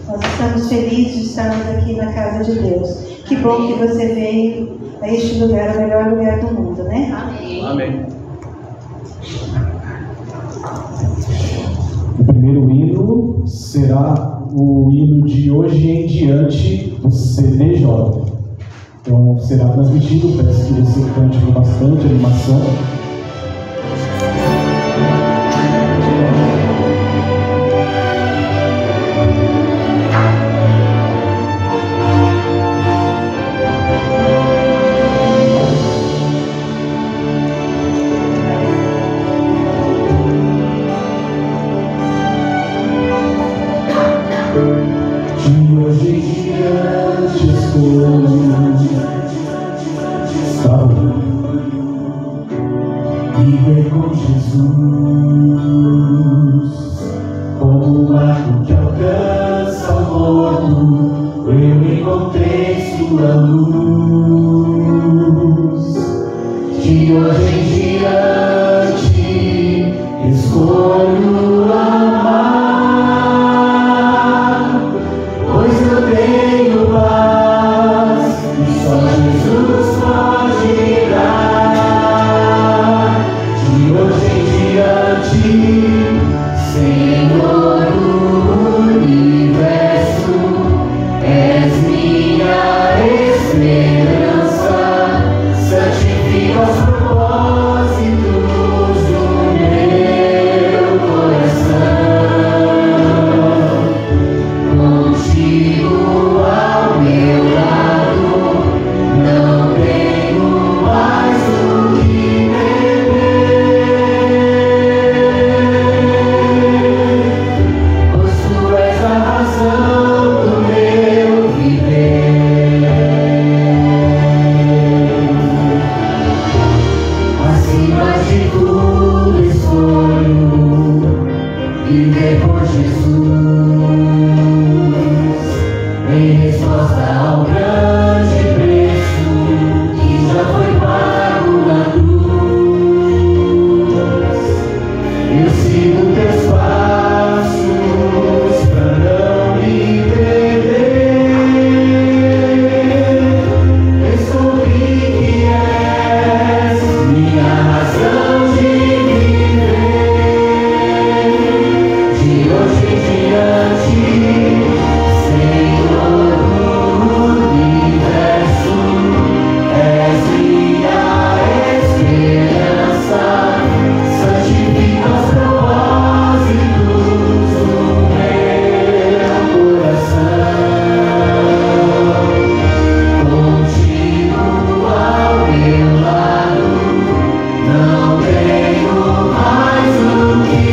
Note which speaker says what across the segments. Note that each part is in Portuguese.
Speaker 1: Nós estamos felizes de estarmos aqui na casa de Deus. Que bom que você veio a este lugar, o melhor lugar do mundo, né?
Speaker 2: Amém. Amém.
Speaker 3: O primeiro hino será o hino de hoje em diante do CDJ. Então será transmitido, peço que você cante com bastante animação.
Speaker 4: Viver com Jesus, como um marco que alcança o morto, eu encontrei sua luz. De hoje em diante, escolho amar, pois eu tenho paz, e só Jesus pode dar. Senhor do universo, és minha esperança, santifica os propósitos do meu coração. Contigo ao meu lado, não tenho mais o que viver por Jesus, em resposta ao grande preço que já foi pago na cruz. Eu sigo teus passos pra não me perder. Descobri que és minha razão de hoje em diante, Senhor do universo, és minha esperança, santifica os propósitos do meu coração. Contigo ao meu lado, não tenho mais o que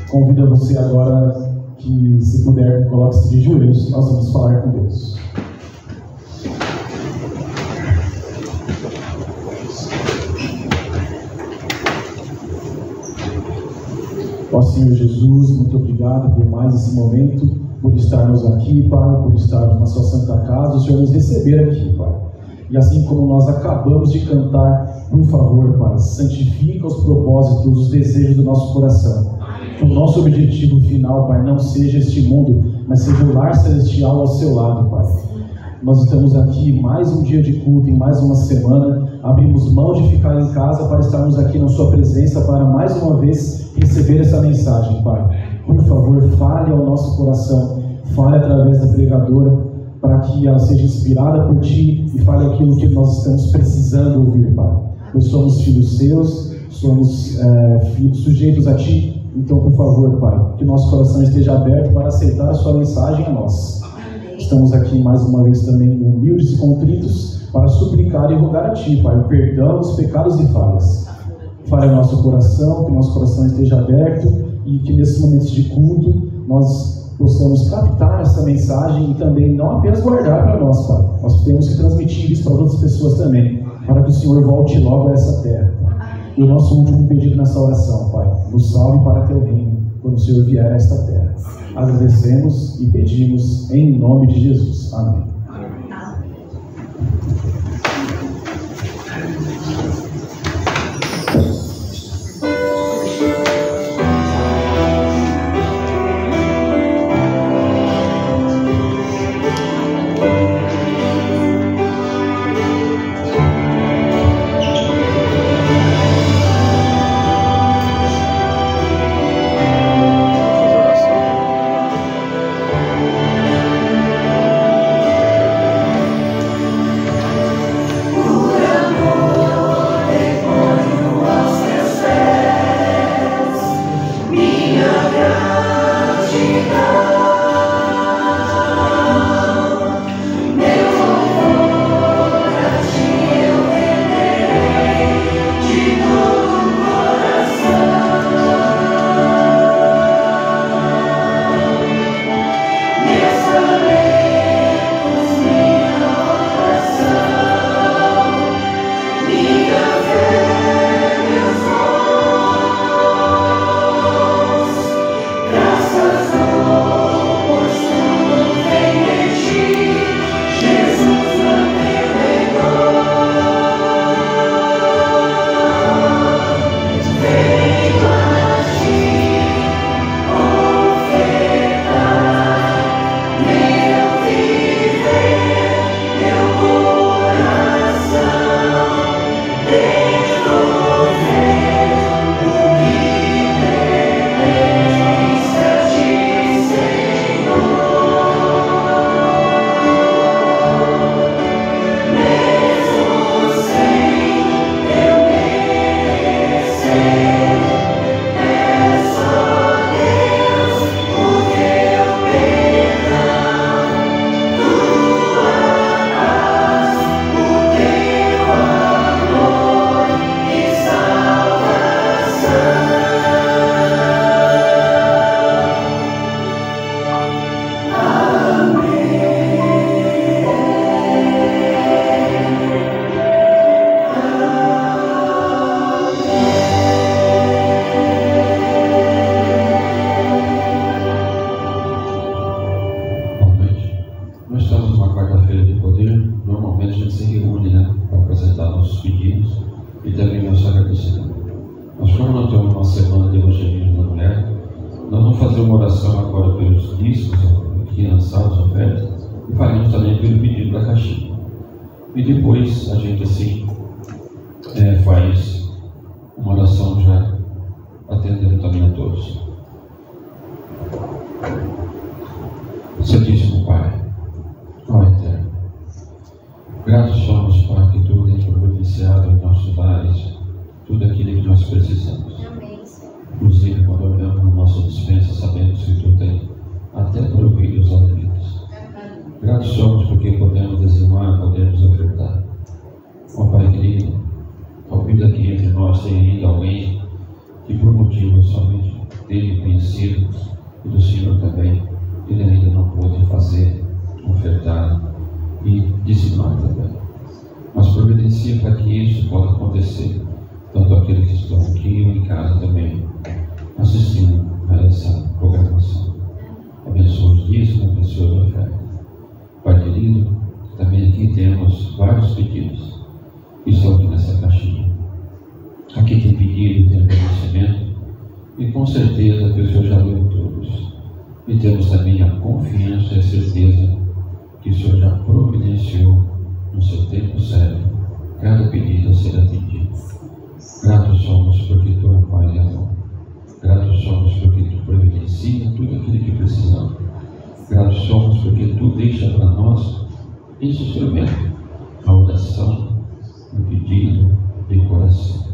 Speaker 3: Convido você agora que, se puder, coloque-se de joelhos. Nós vamos falar com Deus. Ó Senhor Jesus, muito obrigado por mais esse momento, por estarmos aqui, Pai, por estarmos na sua santa casa, o Senhor nos receber aqui, Pai. E assim como nós acabamos de cantar Por favor, Pai, santifica os propósitos, os desejos do nosso coração. Que o nosso objetivo final, Pai, não seja este mundo, mas seja o lar celestial ao seu lado, Pai. Nós estamos aqui mais um dia de culto, em mais uma semana. Abrimos mão de ficar em casa para estarmos aqui na sua presença, para mais uma vez receber essa mensagem, Pai. Por favor, fale ao nosso coração, fale através da pregadora, para que ela seja inspirada por Ti e fale aquilo que nós estamos precisando ouvir, Pai. Nós somos filhos Seus, somos filhos sujeitos a Ti, então, por favor, Pai, que nosso coração esteja aberto para aceitar a Sua mensagem a nós. Estamos aqui mais uma vez também humildes e contritos para suplicar e rogar a Ti, Pai, o perdão dos pecados e falhas. Fale ao nosso coração, que nosso coração esteja aberto e que nesses momentos de culto nós possamos captar essa mensagem e também não apenas guardar para nós, Pai. Nós temos que transmitir isso para outras pessoas também, para que o Senhor volte logo a essa terra. E o nosso último pedido nessa oração, Pai, nos salve para Teu reino, quando o Senhor vier a esta terra. Agradecemos e pedimos em nome de Jesus. Amém.
Speaker 2: E depois a gente assim faz uma oração já atendendo também a todos. Santíssimo Pai, ó Eterno, gratos somos, Pai, que Tu tens providenciado em nossos lares tudo aquilo que nós precisamos. Inclusive quando olhamos na nossa dispensa, sabemos que Tu tens até para ouvir os alimentos. Gratos somos porque podemos dizimar, podemos ofertar. Ó Pai querido, talvez aqui entre nós tenha ainda alguém que por motivos somente dele conhecido e do Senhor também, ele ainda não pôde fazer, ofertar e dizimar também. Mas providencia para que isso possa acontecer, tanto aqueles que estão aqui ou em casa também, assistindo a essa programação. Abençoa os dízimos, abençoa a oferta. Pai querido, também aqui temos vários pedidos que estão aqui nessa caixinha. e com certeza que o Senhor já leu todos. E temos também a confiança e a certeza que o Senhor já providenciou no seu tempo certo cada pedido a ser atendido. Gratos somos porque Tu é Pai e amor. Gratos somos porque Tu providencia tudo aquilo que precisamos. Gratos somos porque Tu deixa para nós esse instrumento, a oração, o pedido de coração.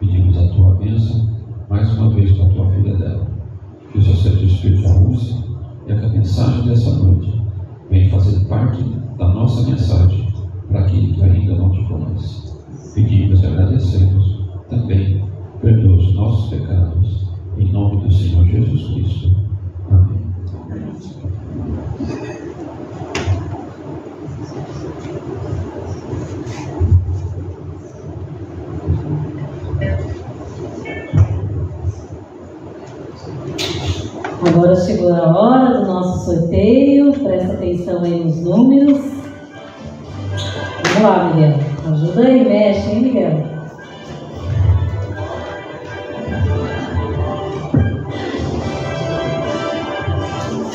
Speaker 2: Pedimos a Tua bênção mais uma vez para a Tua filha dela. Que o Seu Santo Espírito a use e que a mensagem dessa noite venha fazer parte da nossa mensagem para aquele que ainda não te conhece. Pedimos e agradecemos também, perdoa os nossos pecados, em nome do Senhor Jesus Cristo. Amém.
Speaker 5: Agora chegou a hora do nosso sorteio. Presta atenção aí nos números. Vamos lá, Miguel. Ajuda aí, mexe, hein, Miguel?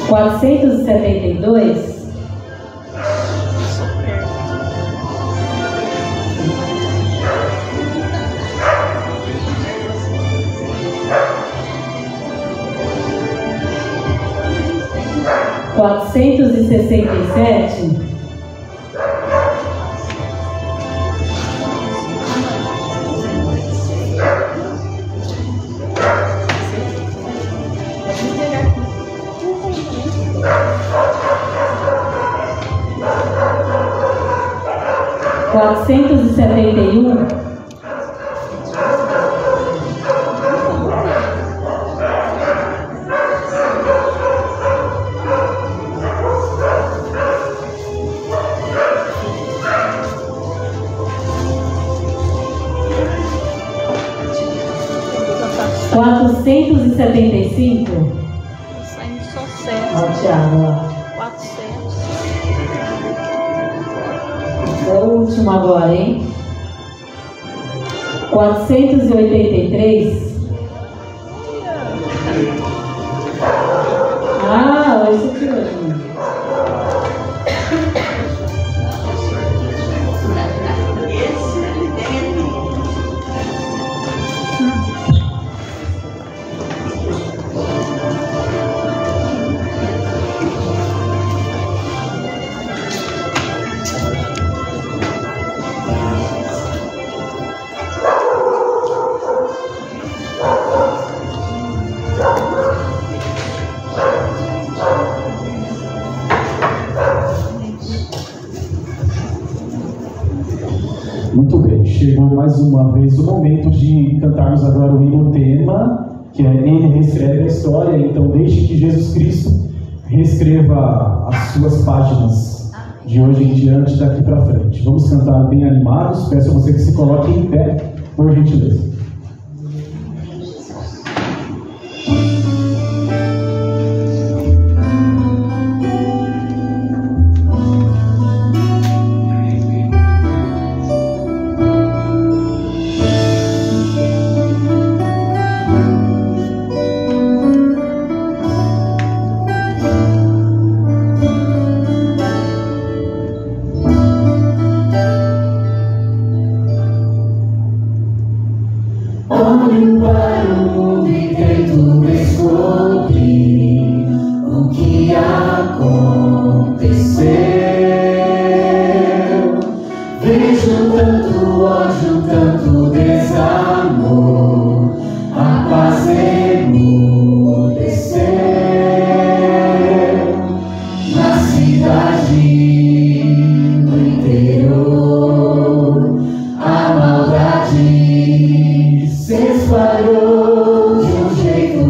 Speaker 5: $472. $467. $471. $475.
Speaker 6: Saindo só 7.
Speaker 5: Ó, Thiago, ó.
Speaker 6: 400.
Speaker 5: É o último agora, hein? 483. Ah, olha isso aqui hoje.
Speaker 3: Muito bem, chegou mais uma vez o momento de cantarmos agora o hino tema, que é Ele reescreve a história. Então deixe que Jesus Cristo reescreva as suas páginas de hoje em diante, daqui para frente. Vamos cantar bem animados, peço a você que se coloque em pé, por gentileza.
Speaker 4: Olho para o mundo e tento descobrir o que aconteceu. Vejo tanto ódio, tanto desamor, a paz emudeceu. Na cidade, no interior, a maldade se espalhou de um jeito.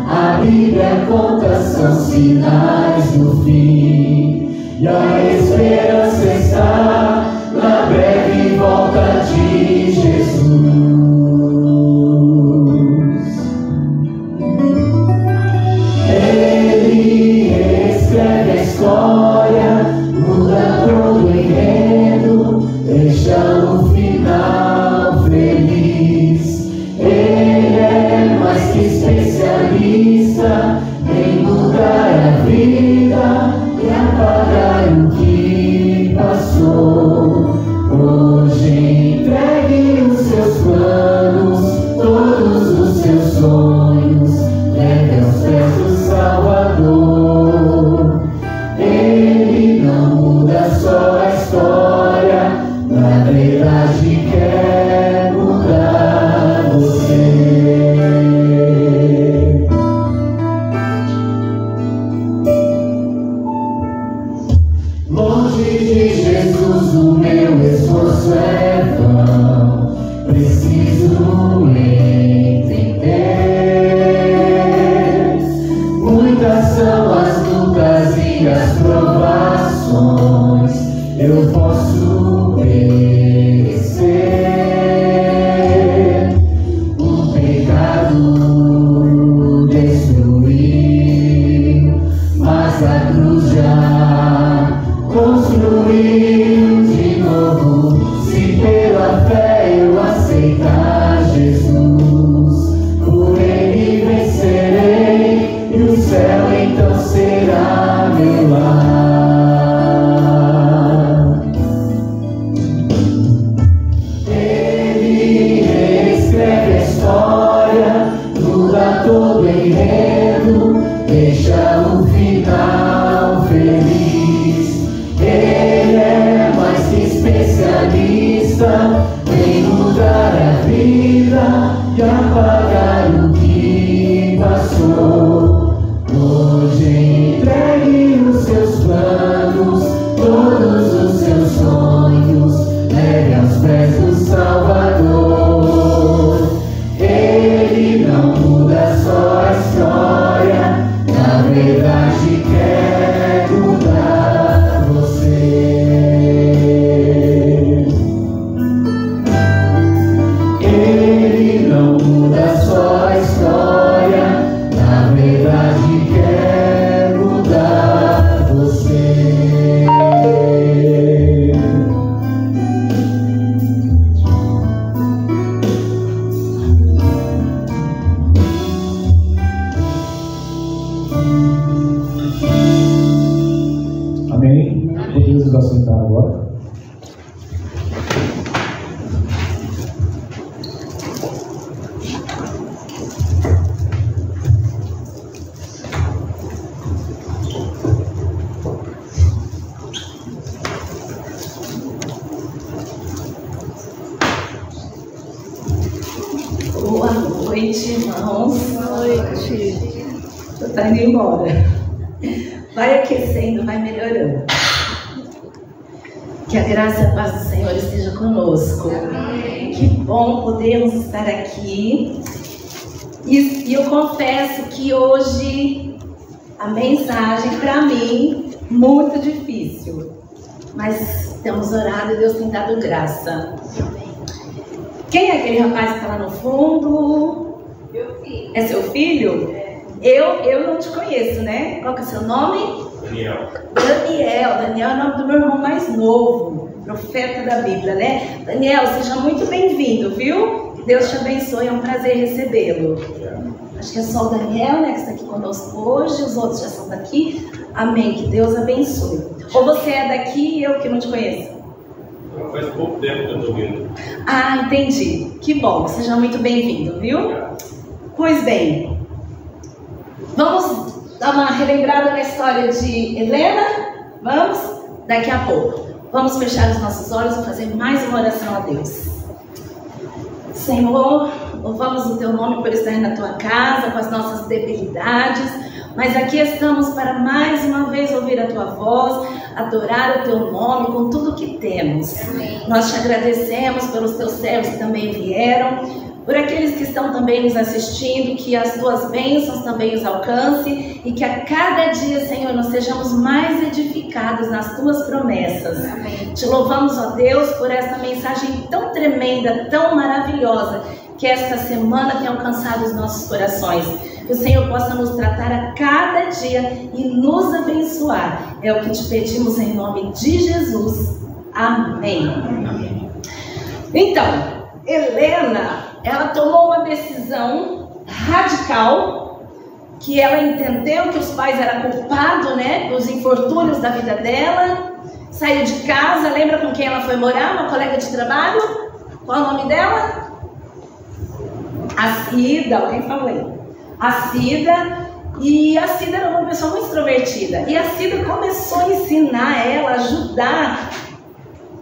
Speaker 4: A Bíblia conta, são sinais do fim, e a esperança está na breve volta de Jesus. Ele escreve a história, muda todo o enredo, deixa o final feliz. Ele é mais que especial. especialista em mudar a vida e apagar o que passou. Hoje entregue os seus planos, todos os seus sonhos, leve aos pés do Salvador. Ele não muda só a história, na verdade quer mudar você. Longe de Jesus o meu esforço é vão, preciso entender. Muitas são as lutas e as provações, eu posso perecer. O pecado destruiu, mas a cruz já construiu de novo. Se pela fé eu aceitar Jesus, por Ele vencerei, e o céu então será meu lar. Ele reescreve a história, muda todo o enredo, deixa o final feliz. Ele é mais que especialista em mudar a vida e apagar o que passou. Hoje entregue os seus planos, todos os seus sonhos, leve aos pés do Salvador. Ele não muda só a história, na verdade quer mudar você. Ele não muda só a história, na verdade quer mudar você.
Speaker 3: Amém? Podemos nos assentar agora?
Speaker 7: Boa noite, irmãos.
Speaker 6: Boa noite.
Speaker 7: Você está indo embora. Vai aquecendo, vai melhorando. Que a graça e a paz do Senhor esteja conosco. Amém. Que bom podermos estar aqui. E eu confesso que hoje a mensagem, para mim, muito difícil. Mas temos orado e Deus tem dado graça. Quem é aquele rapaz que está lá no fundo? Meu filho. É seu filho? Eu não te conheço, né? Qual que é o seu nome? Daniel. Daniel é o nome do meu irmão mais novo, profeta da Bíblia, né? Daniel, seja muito bem-vindo, viu? Que Deus te abençoe, é um prazer recebê-lo. Acho que é só o Daniel, né, que está aqui conosco hoje, os outros já são daqui. Amém, que Deus abençoe. Ou você é daqui e eu que não te conheço?
Speaker 8: Faz pouco tempo que eu estou vindo.
Speaker 7: Ah, entendi. Que bom, seja muito bem-vindo, viu? Pois bem, vamos dar uma relembrada na história de Helena? Vamos? Daqui a pouco. Vamos fechar os nossos olhos e fazer mais uma oração a Deus. Senhor, louvamos o Teu nome por estar na Tua casa, com as nossas debilidades, mas aqui estamos para mais uma vez ouvir a Tua voz, adorar o Teu nome com tudo que temos. Amém. Nós te agradecemos pelos Teus servos que também vieram, por aqueles que estão também nos assistindo, que as Tuas bênçãos também os alcancem e que a cada dia, Senhor, nós sejamos mais edificados nas Tuas promessas. Amém. Te louvamos, ó Deus, por essa mensagem tão tremenda, tão maravilhosa, que esta semana tem alcançado os nossos corações. Que o Senhor possa nos tratar a cada dia e nos abençoar. É o que te pedimos em nome de Jesus. Amém. Amém. Então, Helena, ela tomou uma decisão radical que ela entendeu que os pais eram culpados, né, pelos infortúnios da vida dela. Saiu de casa, lembra com quem ela foi morar? Uma colega de trabalho? Qual o nome dela? A Cida, alguém falou aí. A Cida. E a Cida era uma pessoa muito extrovertida. E a Cida começou a ensinar ela, ajudar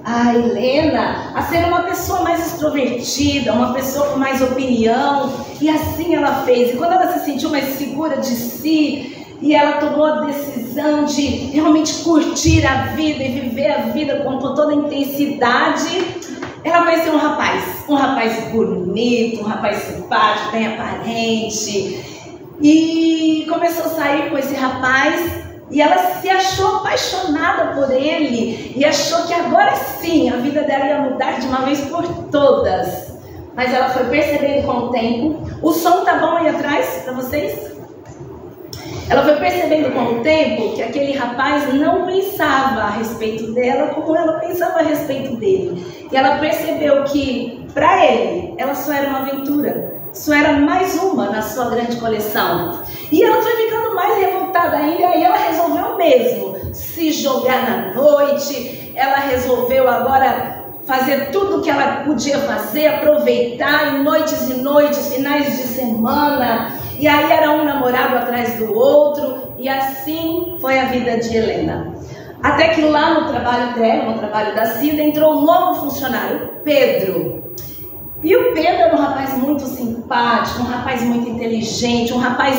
Speaker 7: a Helena a ser uma pessoa mais extrovertida, uma pessoa com mais opinião. E assim ela fez. E quando ela se sentiu mais segura de si, e ela tomou a decisão de realmente curtir a vida e viver a vida com toda a intensidade, ela conheceu um rapaz bonito, um rapaz simpático, bem aparente. E começou a sair com esse rapaz e ela se achou apaixonada por ele e achou que agora sim a vida dela ia mudar de uma vez por todas. Mas ela foi percebendo com o tempo. O som tá bom aí atrás para vocês? Ela foi percebendo com o tempo que aquele rapaz não pensava a respeito dela como ela pensava a respeito dele. E ela percebeu que para ele ela só era uma aventura. Isso era mais uma na sua grande coleção. E ela foi ficando mais revoltada ainda. E ela resolveu mesmo se jogar na noite. Ela resolveu agora fazer tudo o que ela podia fazer, aproveitar em noites e noites, finais de semana. E aí era um namorado atrás do outro. E assim foi a vida de Helena. Até que lá no trabalho dela, no trabalho da Cida, entrou um novo funcionário, Pedro. E o Pedro era um rapaz muito simpático, um rapaz muito inteligente, um rapaz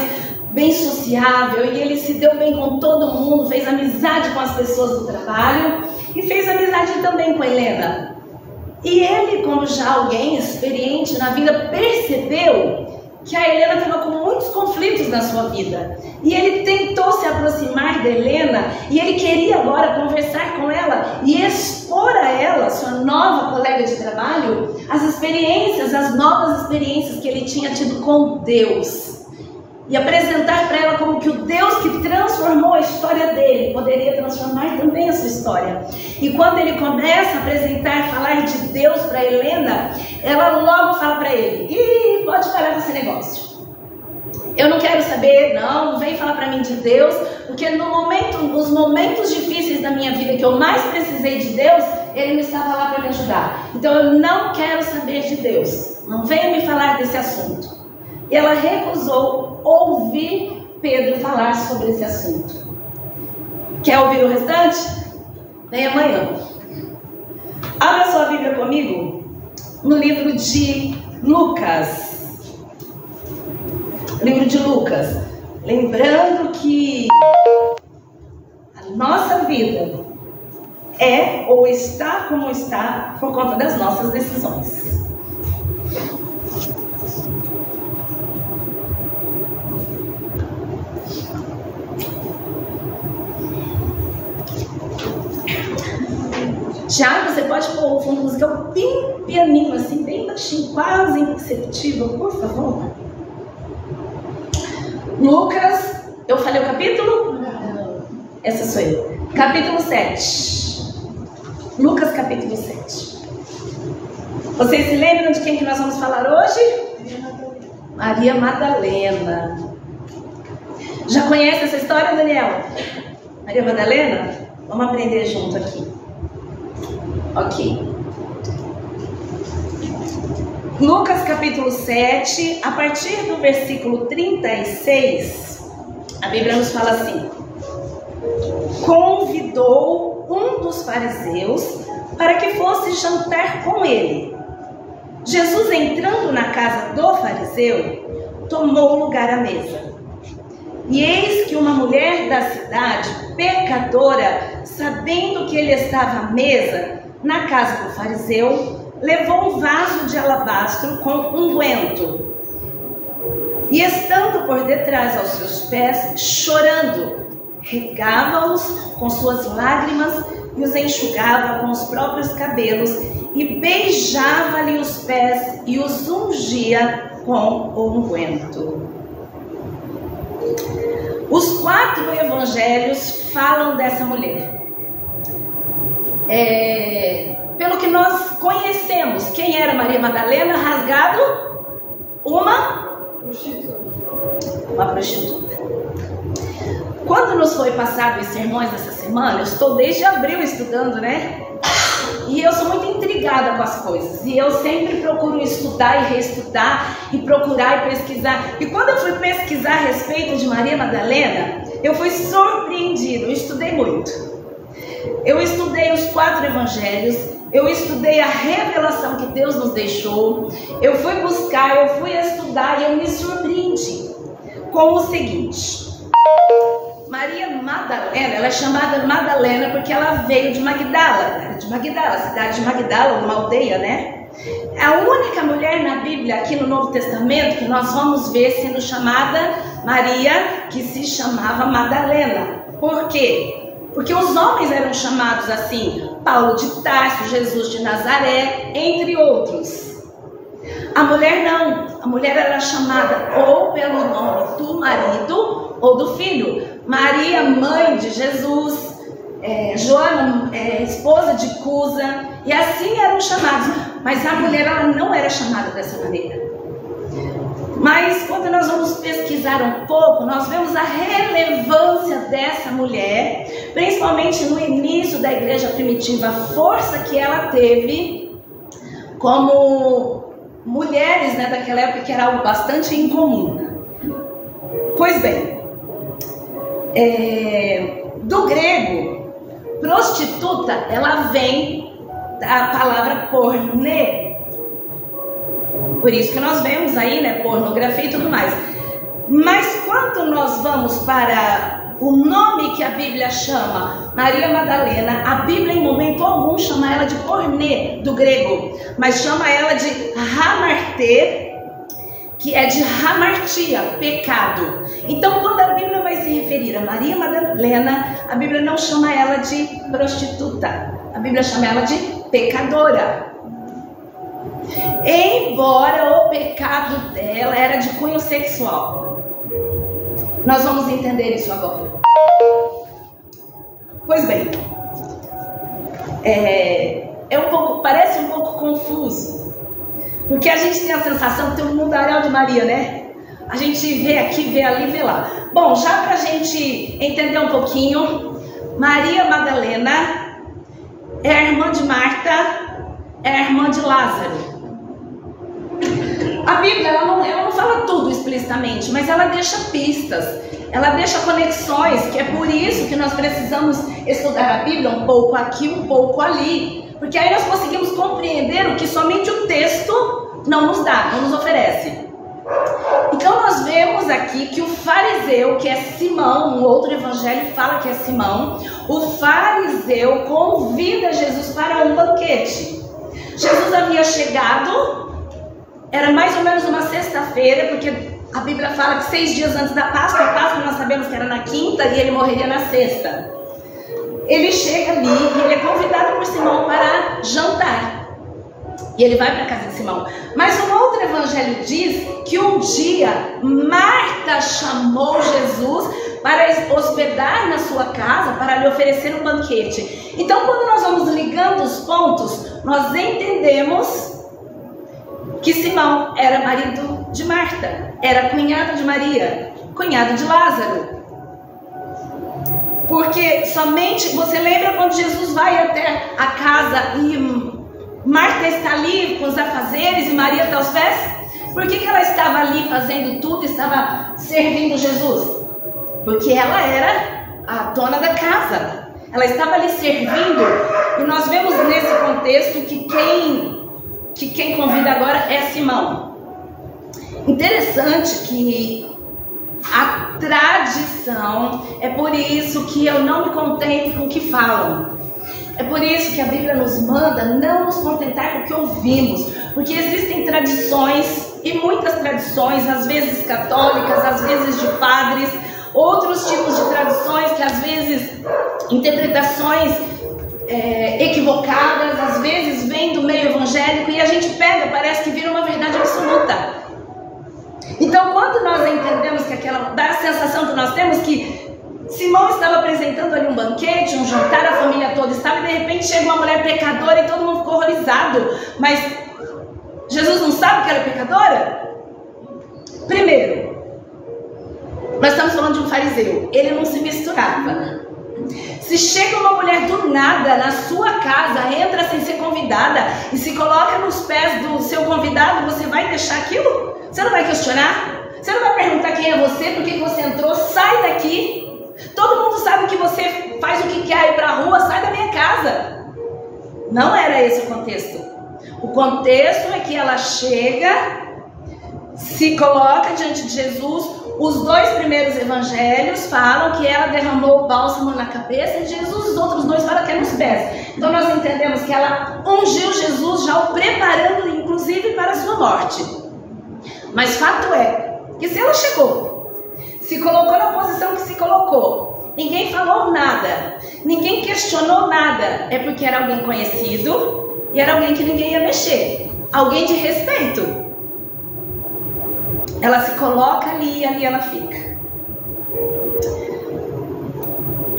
Speaker 7: bem sociável, e ele se deu bem com todo mundo, fez amizade com as pessoas do trabalho e fez amizade também com a Helena. E ele, como já alguém experiente na vida, percebeu que a Helena estava com muitos conflitos na sua vida. E ele tentou se aproximar da Helena e ele queria agora conversar com ela e expor a ela, sua nova colega de trabalho, as experiências, as novas experiências que ele tinha tido com Deus. E apresentar para ela como que o Deus que transformou a história dele poderia transformar também a sua história. E quando ele começa a apresentar, falar de Deus para Helena, ela logo fala para ele: "Ih, pode parar com esse negócio. Eu não quero saber, não vem falar para mim de Deus, porque nos momentos difíceis da minha vida que eu mais precisei de Deus, Ele não estava lá para me ajudar. Então eu não quero saber de Deus. Não venha me falar desse assunto." E ela recusou ouvir Pedro falar sobre esse assunto. Quer ouvir o restante? Vem amanhã. Abra sua Bíblia comigo no livro de Lucas. Livro de Lucas. Lembrando que a nossa vida é ou está como está por conta das nossas decisões. Tiago, você pode pôr o fundo musical bem pianinho, assim, bem baixinho, quase imperceptível, por favor. Lucas, eu falei o capítulo? Essa sou eu. Capítulo 7. Lucas, capítulo 7. Vocês se lembram de quem que nós vamos falar hoje? Maria Madalena. Já conhece essa história, Daniel? Maria Madalena? Vamos aprender junto aqui. Ok. Lucas capítulo 7, a partir do versículo 36, a Bíblia nos fala assim: convidou um dos fariseus para que fosse jantar com ele. Jesus, entrando na casa do fariseu, tomou lugar à mesa. E eis que uma mulher da cidade, pecadora, sabendo que ele estava à mesa na casa do fariseu, levou um vaso de alabastro com unguento. E estando por detrás aos seus pés, chorando, regava-os com suas lágrimas e os enxugava com os próprios cabelos e beijava-lhe os pés e os ungia com o unguento. Os 4 evangelhos falam dessa mulher. Pelo que nós conhecemos, quem era Maria Madalena? Rasgado? Uma prostituta. quando nos foi passado os sermões dessa semana, eu estou desde abril estudando, né? E eu sou muito intrigada com as coisas. E eu sempre procuro estudar e reestudar, e procurar e pesquisar. E quando eu fui pesquisar a respeito de Maria Madalena, eu fui surpreendida. Eu estudei muito. Eu estudei os 4 evangelhos. Eu estudei a revelação que Deus nos deixou. Eu fui buscar, eu fui estudar e eu me surpreendi com o seguinte. Maria Madalena, ela é chamada Madalena porque ela veio de Magdala, cidade de Magdala, uma aldeia, né? É a única mulher na Bíblia, aqui no Novo Testamento, que nós vamos ver sendo chamada Maria, que se chamava Madalena. Por quê? Porque os homens eram chamados assim, Paulo de Tarso, Jesus de Nazaré, entre outros. A mulher não, a mulher era chamada ou pelo nome do marido ou do filho. Maria, mãe de Jesus, Joana, esposa de Cusa, e assim eram chamados. Mas a mulher, ela não era chamada dessa maneira. Mas quando nós vamos pesquisar um pouco, nós vemos a relevância dessa mulher, principalmente no início da igreja primitiva, a força que ela teve como mulheres, né, daquela época, que era algo bastante incomum. Pois bem, do grego, prostituta, ela vem da palavra porné. Por isso que nós vemos aí, né, pornografia e tudo mais. Mas quando nós vamos para o nome que a Bíblia chama Maria Madalena, a Bíblia em momento algum chama ela de porné, do grego, mas chama ela de hamarté, que é de hamartia, pecado. Então, quando a Bíblia vai se referir a Maria Madalena, a Bíblia não chama ela de prostituta, a Bíblia chama ela de pecadora. Embora o pecado dela era de cunho sexual. Nós vamos entender isso agora. Pois bem, parece um pouco confuso, porque a gente tem a sensação que tem um mundaréu de Maria, né? A gente vê aqui, vê ali, vê lá. Bom, já para a gente entender um pouquinho, Maria Madalena é a irmã de Marta, é a irmã de Lázaro. A Bíblia, ela não fala tudo explicitamente, mas ela deixa pistas, ela deixa conexões, que é por isso que nós precisamos estudar a Bíblia um pouco aqui, um pouco ali, porque aí nós conseguimos compreender o que somente o texto não nos dá, não nos oferece. Então nós vemos aqui que o fariseu, que é Simão, um outro evangelho fala que é Simão, o fariseu convida Jesus para um banquete. Jesus havia chegado, era mais ou menos uma sexta-feira, porque a Bíblia fala que 6 dias antes da Páscoa, a Páscoa nós sabemos que era na quinta e ele morreria na sexta. Ele chega ali e ele é convidado por Simão para jantar. E ele vai para a casa de Simão. Mas um outro evangelho diz que um dia Marta chamou Jesus para hospedar na sua casa, para lhe oferecer um banquete. Então, quando nós vamos ligando os pontos, nós entendemos que Simão era marido de Marta, era cunhado de Maria, cunhado de Lázaro. Porque somente, você lembra quando Jesus vai até a casa e Marta está ali com os afazeres e Maria está aos pés? Por que ela estava ali fazendo tudo, estava servindo Jesus? Porque ela era a dona da casa, ela estava ali servindo. E nós vemos nesse contexto que quem convida agora é Simão. Interessante que a tradição, é por isso que eu não me contento com o que falam. É por isso que a Bíblia nos manda não nos contentar com o que ouvimos, porque existem tradições, e muitas tradições, às vezes católicas, às vezes de padres, outros tipos de tradições que às vezes interpretações equivocadas, às vezes vêm do meio evangélico e a gente pega, parece que vira uma verdade absoluta. Então, quando nós entendemos que dá a sensação que nós temos que Simão estava apresentando ali um banquete, um jantar, a família toda estava, e de repente chega uma mulher pecadora e todo mundo ficou horrorizado. Mas Jesus não sabe que ela é pecadora? Primeiro, nós estamos falando de um fariseu. Ele não se misturava. Se chega uma mulher do nada na sua casa, entra sem ser convidada e se coloca nos pés do seu convidado, você vai deixar aquilo? Você não vai questionar? Você não vai perguntar quem é você, por que você entrou? Sai daqui. Todo mundo sabe que você faz o que quer ir para a rua, sai da minha casa. Não era esse o contexto. O contexto é que ela chega, se coloca diante de Jesus. Os 2 primeiros evangelhos falam que ela derramou o bálsamo na cabeça de Jesus, os outros 2 falam que é nos pés. Então nós entendemos que ela ungiu Jesus, já o preparando inclusive para a sua morte. Mas fato é que se ela chegou, se colocou na posição que se colocou, ninguém falou nada, ninguém questionou nada, é porque era alguém conhecido e era alguém que ninguém ia mexer, alguém de respeito. Ela se coloca ali e ali ela fica.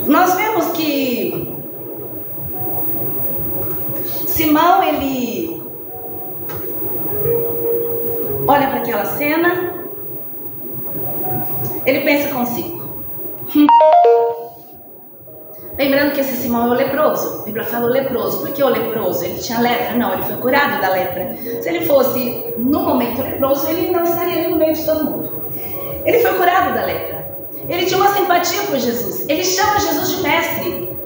Speaker 7: Nós vemos que Simão, ele olha para aquela cena, ele pensa consigo. Lembrando que esse Simão é o leproso. A Bíblia fala o leproso. Por que o leproso? Ele tinha lepra? Não, ele foi curado da lepra. Se ele fosse no momento leproso, ele não estaria ali no meio de todo mundo. Ele foi curado da lepra. Ele tinha uma simpatia por Jesus. Ele chama Jesus de mestre.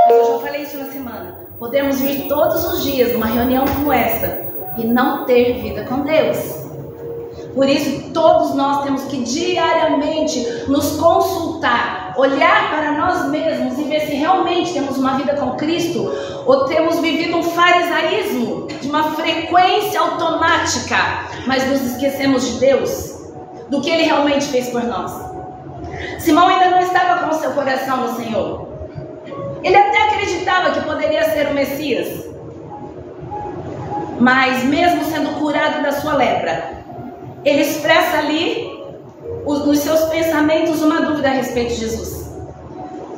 Speaker 7: Mas eu já falei isso na semana. Podemos vir todos os dias numa reunião como essa e não ter vida com Deus. Por isso, todos nós temos que diariamente nos consultar, olhar para nós mesmos e ver se realmente temos uma vida com Cristo ou temos vivido um farisaísmo de uma frequência automática, mas nos esquecemos de Deus, do que Ele realmente fez por nós. Simão ainda não estava com o seu coração no Senhor. Ele até acreditava que poderia ser o Messias, mas mesmo sendo curado da sua lepra, ele expressa ali nos seus pensamentos uma dúvida a respeito de Jesus.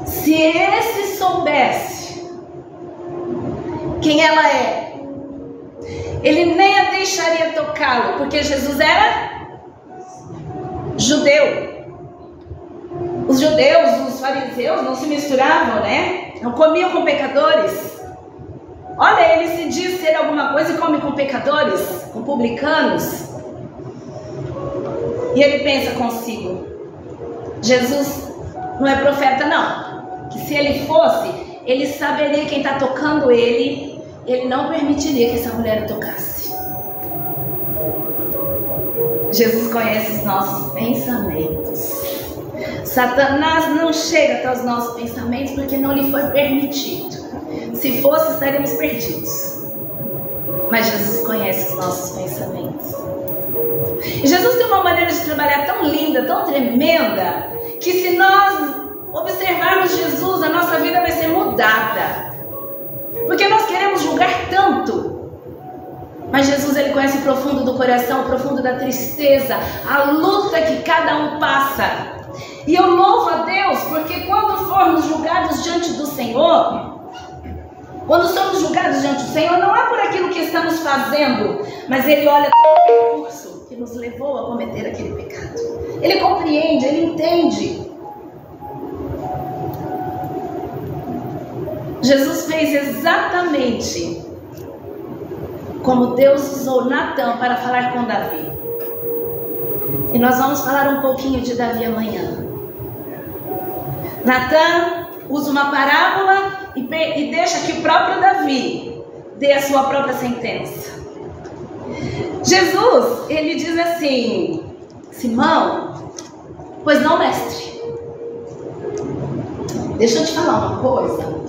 Speaker 7: Se esse soubesse quem ela é, ele nem a deixaria tocá-lo, porque Jesus era judeu. Os judeus, os fariseus não se misturavam, né? Não comiam com pecadores. Olha, ele se diz ser alguma coisa e come com pecadores, com publicanos. E ele pensa consigo, Jesus não é profeta não, que se ele fosse, ele saberia quem está tocando ele, ele não permitiria que essa mulher o tocasse. Jesus conhece os nossos pensamentos. Satanás não chega até os nossos pensamentos porque não lhe foi permitido. Se fosse, estaríamos perdidos. Mas Jesus conhece os nossos pensamentos. E Jesus tem uma maneira de trabalhar tão linda, tão tremenda, que se nós observarmos Jesus, a nossa vida vai ser mudada. Porque nós queremos julgar tanto. Mas Jesus, ele conhece o profundo do coração, o profundo da tristeza, a luta que cada um passa. E eu louvo a Deus, porque quando formos julgados diante do Senhor, quando somos julgados diante do Senhor, não é por aquilo que estamos fazendo, mas Ele olha todo o percurso que nos levou a cometer aquele pecado. Ele compreende, Ele entende. Jesus fez exatamente como Deus usou Natã para falar com Davi. E nós vamos falar um pouquinho de Davi amanhã. Natã usa uma parábola e deixa que o próprio Davi dê a sua própria sentença. Jesus, ele diz assim: Simão, pois não, mestre. Deixa eu te falar uma coisa.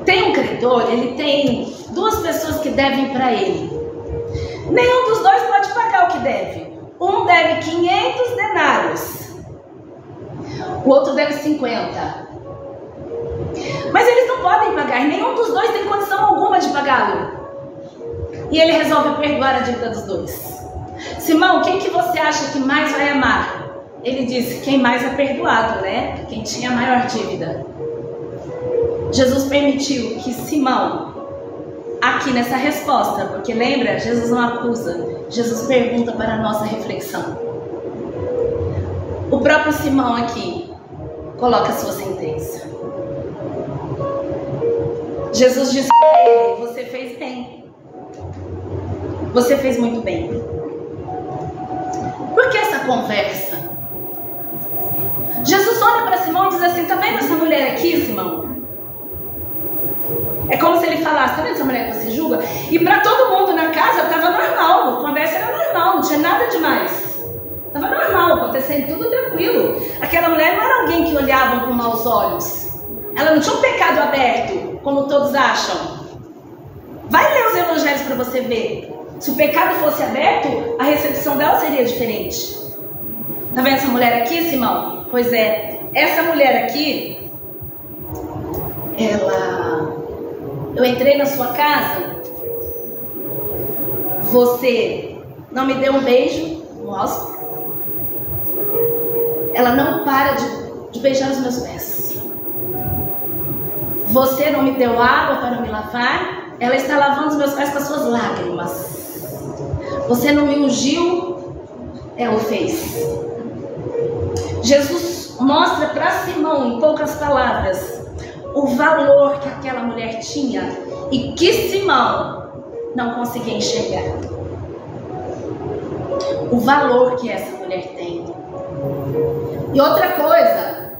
Speaker 7: Tem um credor, ele tem duas pessoas que devem para ele. Nenhum dos dois pode pagar o que deve. Um deve 500 denários. O outro deve 50. Mas eles não podem pagar. Nenhum dos dois tem condição alguma de pagá-lo. E ele resolve perdoar a dívida dos dois. Simão, quem que você acha que mais vai amar? Ele disse, quem mais é perdoado, né? Quem tinha a maior dívida. Jesus permitiu que Simão, aqui nessa resposta, porque lembra, Jesus não acusa, Jesus pergunta para a nossa reflexão. O próprio Simão aqui coloca a sua sentença. Jesus disse para ele: você fez bem. Você fez muito bem. Por que essa conversa? Jesus olha para Simão e diz assim: tá vendo essa mulher aqui, Simão? É como se ele falasse: tá vendo essa mulher que você julga? E para todo mundo na casa estava normal, a conversa era normal, não tinha nada demais. Estava normal, acontecendo tudo tranquilo. Aquela mulher não era alguém que olhavam com maus olhos. Ela não tinha um pecado aberto, como todos acham. Vai ler os evangelhos para você ver. Se o pecado fosse aberto, a recepção dela seria diferente. Tá vendo essa mulher aqui, Simão? Pois é, essa mulher aqui, eu entrei na sua casa, você não me deu um beijo no rosto, ela não para de beijar os meus pés. Você não me deu água para me lavar, ela está lavando os meus pés com as suas lágrimas. Você não me ungiu, ela o fez. Jesus mostra para Simão, em poucas palavras, o valor que aquela mulher tinha e que Simão não conseguia enxergar. O valor que essa mulher tem. E outra coisa,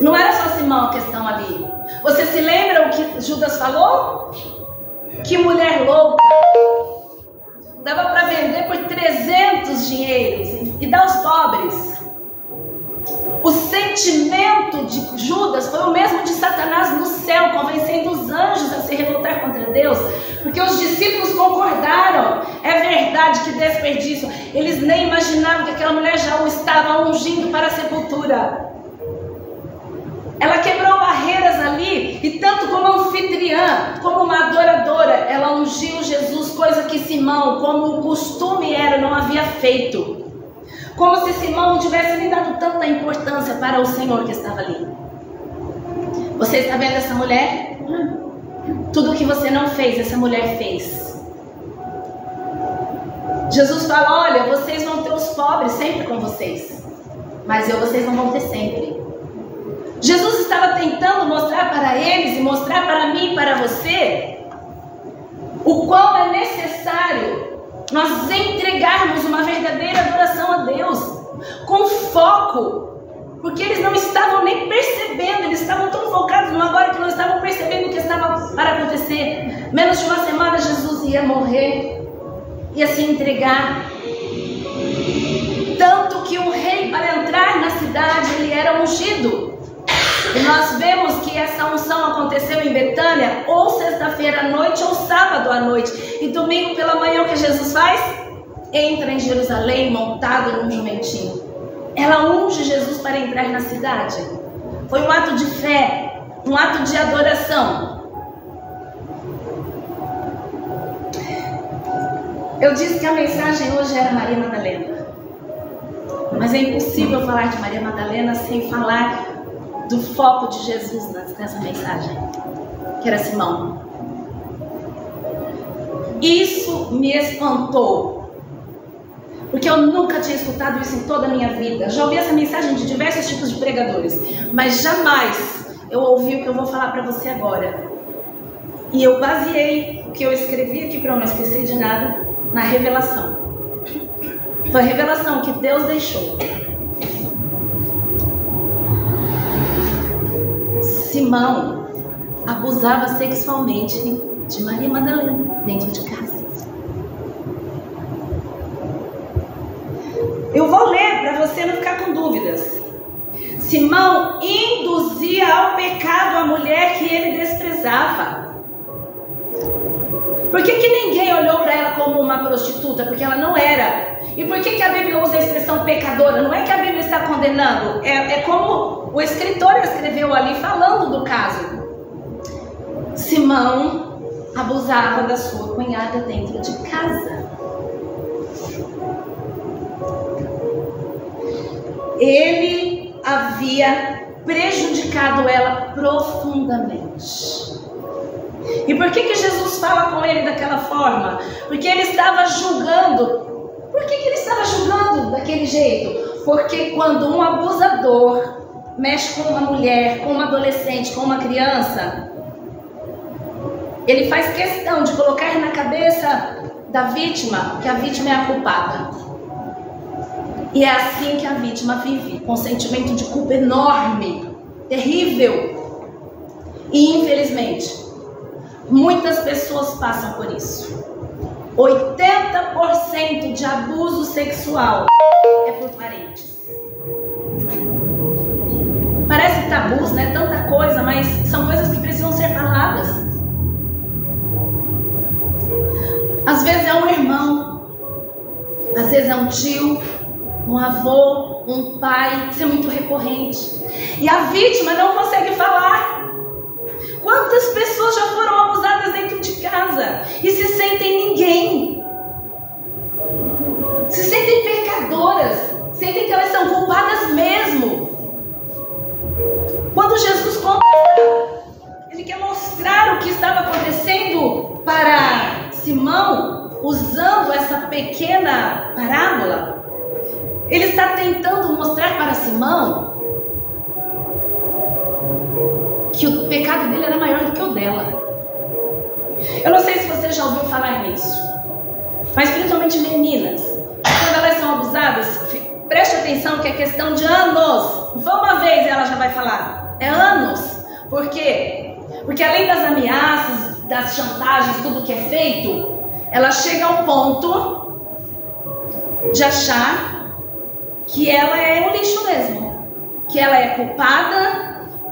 Speaker 7: não era só Simão a questão ali. Você se lembra o que Judas falou? Que mulher louca! Dava para vender por 300 dinheiros e dar aos pobres. O sentimento de Judas foi o mesmo de Satanás no céu, convencendo os anjos a se revoltar contra Deus, porque os discípulos concordaram. É verdade, que desperdício. Eles nem imaginavam que aquela mulher já o estava ungindo para a sepultura. Ela quebrou barreiras ali, e tanto como anfitriã, como uma adoradora, ela ungiu Jesus, coisa que Simão, como o costume era, não havia feito. Como se Simão não tivesse nem dado tanta importância para o Senhor que estava ali. Você está vendo essa mulher? Tudo o que você não fez, essa mulher fez. Jesus fala: olha, vocês vão ter os pobres sempre com vocês, mas vocês não vão ter sempre. Jesus estava tentando mostrar para eles e mostrar para mim e para você o quão é necessário nós entregarmos uma verdadeira adoração a Deus, com foco, porque eles não estavam nem percebendo, eles estavam tão focados no agora que não estavam percebendo o que estava para acontecer. Menos de uma semana Jesus ia morrer, ia se entregar. Tanto que o rei, para entrar na cidade, ele era ungido. E nós vemos que essa unção aconteceu em Betânia, ou sexta-feira à noite, ou sábado à noite. E domingo pela manhã, o que Jesus faz? Entra em Jerusalém montado num jumentinho. Ela unge Jesus para entrar na cidade. Foi um ato de fé, um ato de adoração. Eu disse que a mensagem hoje era Maria Madalena. Mas é impossível falar de Maria Madalena sem falar do foco de Jesus nessa mensagem, que era Simão. Isso me espantou, porque eu nunca tinha escutado isso em toda a minha vida. Já ouvi essa mensagem de diversos tipos de pregadores, mas jamais eu ouvi o que eu vou falar para você agora. E eu baseei o que eu escrevi aqui, para eu não esquecer de nada, na revelação. Foi a revelação que Deus deixou. Simão abusava sexualmente de Maria Madalena dentro de casa. Eu vou ler para você não ficar com dúvidas. Simão induzia ao pecado a mulher que ele desprezava. Por que ninguém olhou para ela como uma prostituta? Porque ela não era. E por que a Bíblia usa a expressão pecadora? Não é que a Bíblia está condenando, é como o escritor escreveu ali falando do caso. Simão abusava da sua cunhada dentro de casa. Ele havia prejudicado ela profundamente. E por que Jesus fala com ele daquela forma? Porque ele estava julgando. Por que ele estava julgando daquele jeito? Porque quando um abusador mexe com uma mulher, com uma adolescente, com uma criança, ele faz questão de colocar na cabeça da vítima que a vítima é a culpada. E é assim que a vítima vive, com um sentimento de culpa enorme, terrível. E infelizmente, muitas pessoas passam por isso. 80% de abuso sexual é por parentes. Parece tabus, né? Tanta coisa, mas são coisas que precisam ser faladas. Às vezes é um irmão, às vezes é um tio, um avô, um pai. Isso é muito recorrente. E a vítima não consegue falar. Quantas pessoas já foram abusadas dentro de casa e se sentem ninguém? Se sentem pecadoras, sentem que elas são culpadas mesmo. Quando Jesus conta, ele quer mostrar o que estava acontecendo para Simão, usando essa pequena parábola. Ele está tentando mostrar para Simão que o pecado dele era maior do que o dela. Eu não sei se você já ouviu falar nisso, mas principalmente meninas, quando elas são abusadas, preste atenção que é questão de anos. Não foi uma vez e ela já vai falar, é anos. Por quê? Porque além das ameaças, das chantagens, tudo que é feito, ela chega ao ponto de achar que ela é um lixo mesmo, que ela é culpada,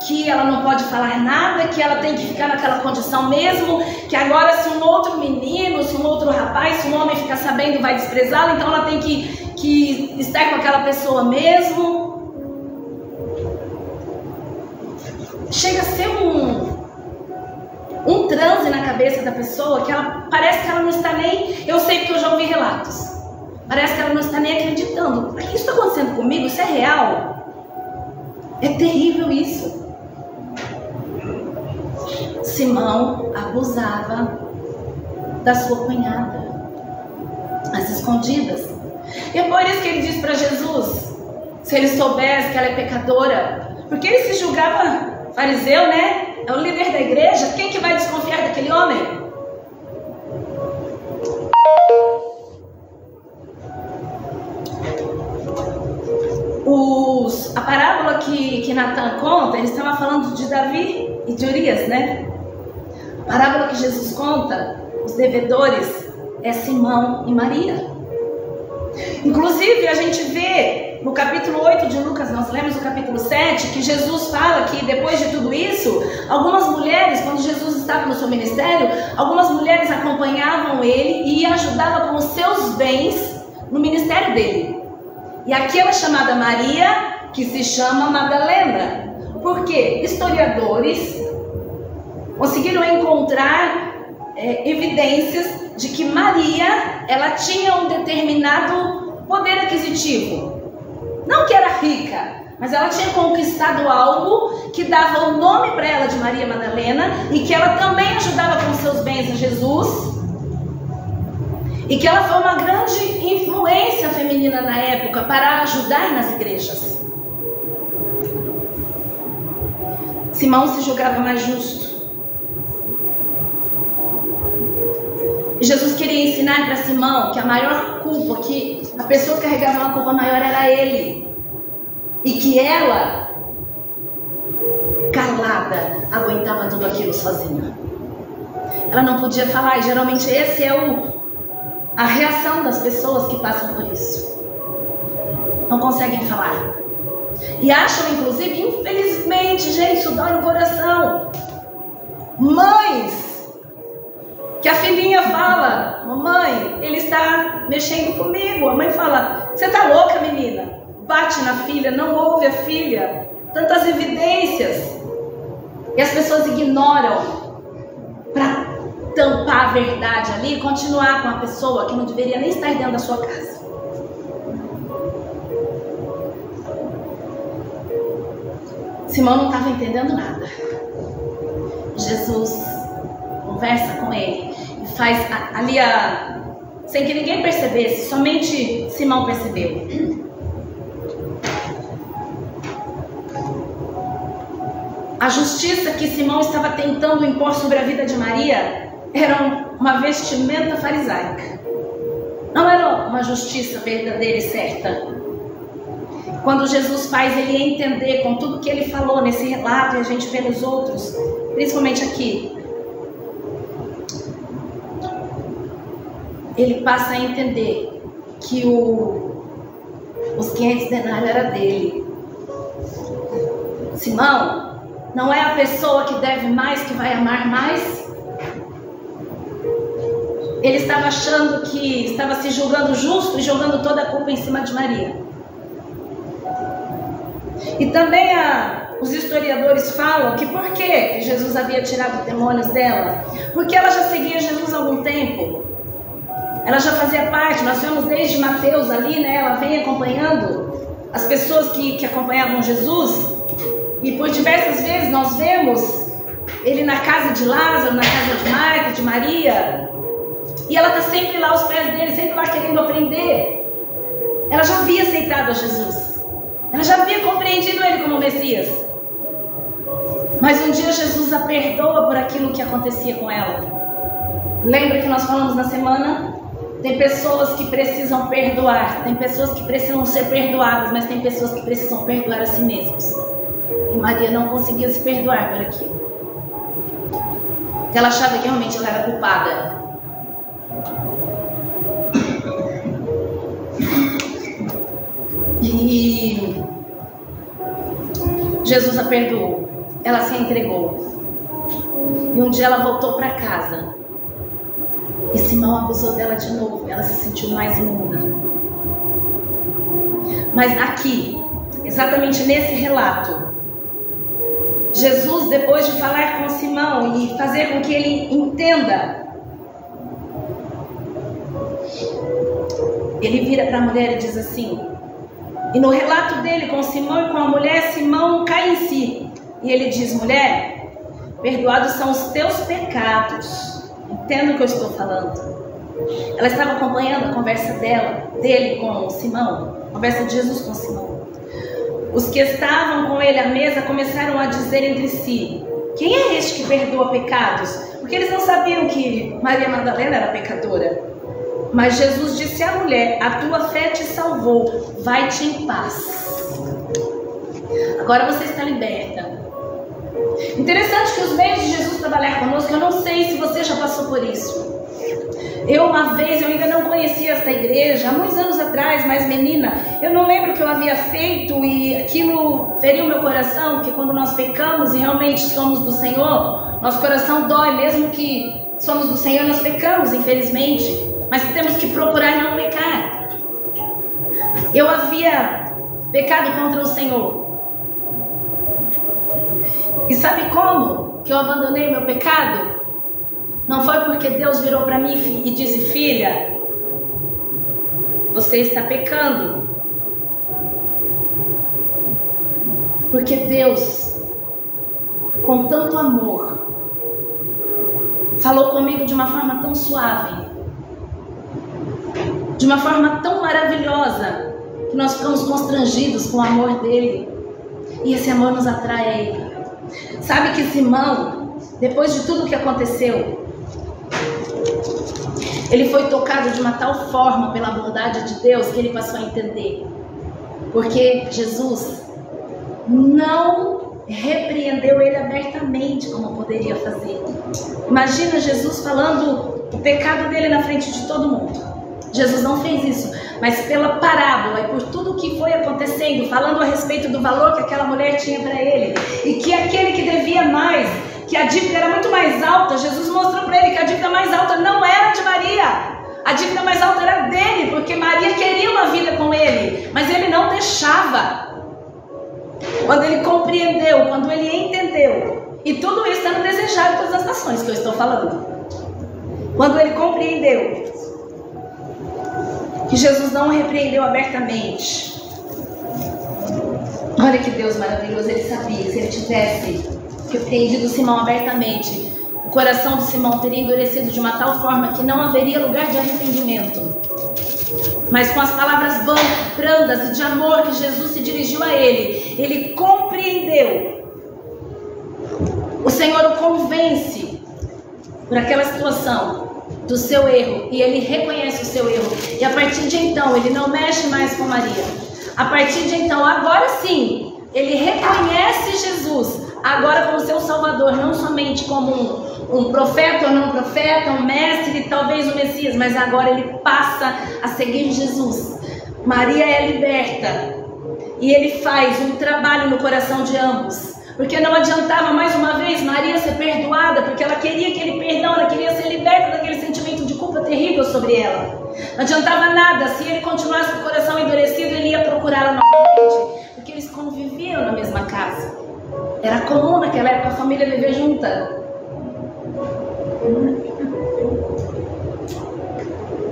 Speaker 7: que ela não pode falar nada, que ela tem que ficar naquela condição mesmo, que agora se um outro menino, se um outro rapaz, se um homem ficar sabendo vai desprezá-la, então ela tem que estar com aquela pessoa mesmo. Chega a ser um transe na cabeça da pessoa, que ela parece que ela não está nem, eu sei porque eu já ouvi relatos, parece que ela não está nem acreditando. Isso está acontecendo comigo? Isso é real? É terrível isso. Simão abusava da sua cunhada, às escondidas. E é por isso que ele diz para Jesus, se ele soubesse que ela é pecadora, porque ele se julgava fariseu, né? É o líder da igreja. Quem que vai desconfiar daquele homem? A parábola que Natan conta, ele estava falando de Davi e de Urias, né? A parábola que Jesus conta, os devedores, é Simão e Maria. Inclusive, a gente vê no capítulo 8 de Lucas, nós lemos o capítulo 7, que Jesus fala que depois de tudo isso, algumas mulheres, quando Jesus estava no seu ministério, algumas mulheres acompanhavam ele e ajudavam com os seus bens no ministério dele. E aquela chamada Maria, que se chama Madalena. Por quê? Historiadores conseguiram encontrar evidências de que Maria, ela tinha um determinado poder aquisitivo. Não que era rica, mas ela tinha conquistado algo que dava o nome para ela de Maria Madalena, e que ela também ajudava com seus bens a Jesus, e que ela foi uma grande influência feminina na época para ajudar nas igrejas. Simão se julgava mais justo. Jesus queria ensinar para Simão que a maior culpa, que a pessoa que carregava uma culpa maior era ele, e que ela, calada, aguentava tudo aquilo sozinha. Ela não podia falar, e geralmente esse é a reação das pessoas que passam por isso. Não conseguem falar. E acham, inclusive, infelizmente, gente, isso dói no coração. Mães, que a filhinha fala, mamãe, ele está mexendo comigo. A mãe fala, você tá louca, menina? Bate na filha, não ouve a filha. Tantas evidências. E as pessoas ignoram para tampar a verdade ali e continuar com a pessoa que não deveria nem estar dentro da sua casa. Simão não estava entendendo nada. Jesus conversa com ele e faz ali sem que ninguém percebesse, somente Simão percebeu. A justiça que Simão estava tentando impor sobre a vida de Maria era uma vestimenta farisaica. Não era uma justiça verdadeira e certa. Quando Jesus faz ele entender com tudo que ele falou nesse relato, e a gente vê nos outros, principalmente aqui, ele passa a entender que os 500 denários era dele. Simão não é a pessoa que deve mais, que vai amar mais. Ele estava achando que estava se julgando justo e jogando toda a culpa em cima de Maria. E também os historiadores falam que por que Jesus havia tirado os demônios dela? Porque ela já seguia Jesus há algum tempo. Ela já fazia parte, nós vemos desde Mateus ali, né? Ela vem acompanhando as pessoas que acompanhavam Jesus. E por diversas vezes nós vemos ele na casa de Lázaro, na casa de Marta, de Maria. E ela está sempre lá aos pés dele, sempre lá querendo aprender. Ela já havia aceitado a Jesus. Ela já havia compreendido ele como Messias. Mas um dia Jesus a perdoa por aquilo que acontecia com ela. Lembra que nós falamos na semana? Tem pessoas que precisam perdoar. Tem pessoas que precisam ser perdoadas. Mas tem pessoas que precisam perdoar a si mesmas. E Maria não conseguia se perdoar por aquilo. Porque ela achava que realmente ela era culpada. E Jesus a perdoou. Ela se entregou. E um dia ela voltou para casa. E Simão abusou dela de novo. Ela se sentiu mais imunda. Mas aqui, exatamente nesse relato, Jesus, depois de falar com Simão e fazer com que ele entenda, ele vira para a mulher e diz assim, e no relato dele com Simão e com a mulher, Simão cai em si. E ele diz, mulher, perdoados são os teus pecados. Entenda o que eu estou falando. Ela estava acompanhando a conversa dele com Simão, a conversa de Jesus com Simão. Os que estavam com ele à mesa começaram a dizer entre si, quem é este que perdoa pecados? Porque eles não sabiam que Maria Madalena era pecadora. Mas Jesus disse à mulher, a tua fé te salvou, vai-te em paz. Agora você está liberta. Interessante que os meios de Jesus trabalhar conosco, eu não sei se você já passou por isso. Uma vez, eu ainda não conhecia esta igreja, há muitos anos atrás, mais menina, eu não lembro o que eu havia feito e aquilo feriu meu coração, porque quando nós pecamos e realmente somos do Senhor, nosso coração dói, mesmo que somos do Senhor, nós pecamos, infelizmente, mas temos que procurar não pecar. Eu havia pecado contra o Senhor. E sabe como que eu abandonei meu pecado? Não foi porque Deus virou para mim e disse, filha, você está pecando. Porque Deus, com tanto amor, falou comigo de uma forma tão suave, de uma forma tão maravilhosa, que nós ficamos constrangidos com o amor dele. E esse amor nos atrai a ele. Sabe que Simão, depois de tudo o que aconteceu, ele foi tocado de uma tal forma pela bondade de Deus que ele passou a entender. Porque Jesus não repreendeu ele abertamente como poderia fazer. Imagina Jesus falando o pecado dele na frente de todo mundo. Jesus não fez isso, mas pela parábola e por tudo o que foi acontecendo, falando a respeito do valor que aquela mulher tinha para ele, e que aquele que devia mais, que a dívida era muito mais alta, Jesus mostrou para ele que a dívida mais alta não era de Maria, a dívida mais alta era dele, porque Maria queria uma vida com ele, mas ele não deixava. Quando ele compreendeu, quando ele entendeu, e tudo isso está no desejar de todas as nações que eu estou falando, quando ele compreendeu que Jesus não o repreendeu abertamente, olha que Deus maravilhoso, ele sabia que se ele tivesse repreendido Simão abertamente, o coração de Simão teria endurecido de uma tal forma que não haveria lugar de arrependimento. Mas com as palavras brandas e de amor que Jesus se dirigiu a ele compreendeu. O Senhor o convence por aquela situação do seu erro, e ele reconhece o seu erro, e a partir de então ele não mexe mais com Maria. A partir de então, agora sim, ele reconhece Jesus agora como seu Salvador, não somente como um profeta ou não profeta, um mestre, talvez o Messias, mas agora ele passa a seguir Jesus. Maria é liberta, e ele faz um trabalho no coração de ambos. Porque não adiantava mais uma vez Maria ser perdoada, porque ela queria aquele perdão, ela queria ser liberta daquele sentimento de culpa terrível sobre ela. Não adiantava nada, se ele continuasse com o coração endurecido, ele ia procurá-la novamente, porque eles conviviam na mesma casa. Era comum naquela época a família viver junta.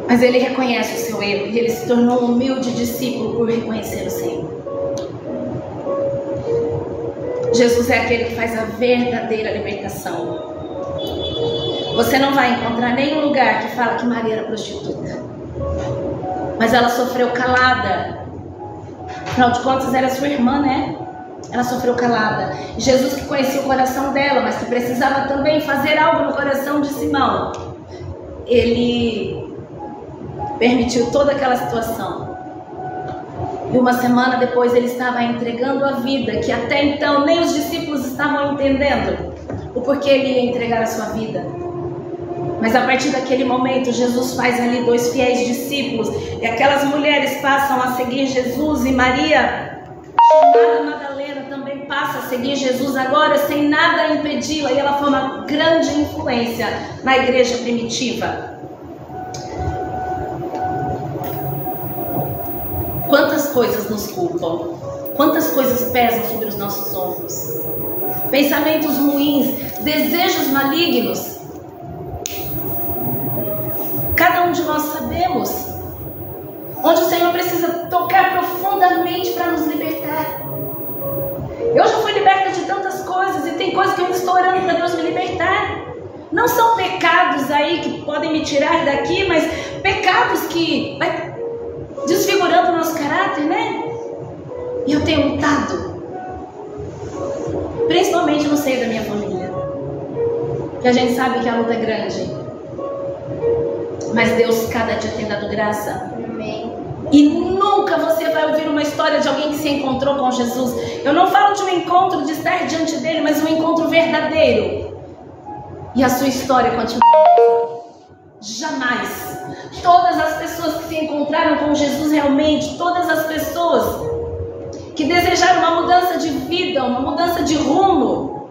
Speaker 7: Mas ele reconhece o seu erro, e ele se tornou um humilde discípulo por reconhecer o Senhor. Jesus é aquele que faz a verdadeira libertação. Você não vai encontrar nenhum lugar que fala que Maria era prostituta, mas ela sofreu calada. Afinal de contas, era sua irmã, né? Ela sofreu calada. Jesus, que conhecia o coração dela, mas que precisava também fazer algo no coração de Simão, ele permitiu toda aquela situação. E uma semana depois ele estava entregando a vida, que até então nem os discípulos estavam entendendo o porquê ele ia entregar a sua vida. Mas a partir daquele momento, Jesus faz ali 2 fiéis discípulos, e aquelas mulheres passam a seguir Jesus, e Maria, chamada Madalena, também passa a seguir Jesus agora sem nada impedi-la, e ela foi uma grande influência na igreja primitiva. Quantas coisas nos culpam, quantas coisas pesam sobre os nossos ombros, pensamentos ruins, desejos malignos. Cada um de nós sabemos onde o Senhor precisa tocar profundamente para nos libertar. Eu já fui liberta de tantas coisas, e tem coisas que eu estou orando para Deus me libertar. Não são pecados aí que podem me tirar daqui, mas pecados que vai desfigurando o nosso caráter, né? E eu tenho lutado, principalmente no seio da minha família, que a gente sabe que a luta é grande, mas Deus cada dia tem dado graça. Amém. E nunca você vai ouvir uma história de alguém que se encontrou com Jesus. Eu não falo de um encontro de estar diante dele, mas um encontro verdadeiro, e a sua história continua. Jamais. Todas as pessoas que se encontraram com Jesus realmente, todas as pessoas que desejaram uma mudança de vida, uma mudança de rumo,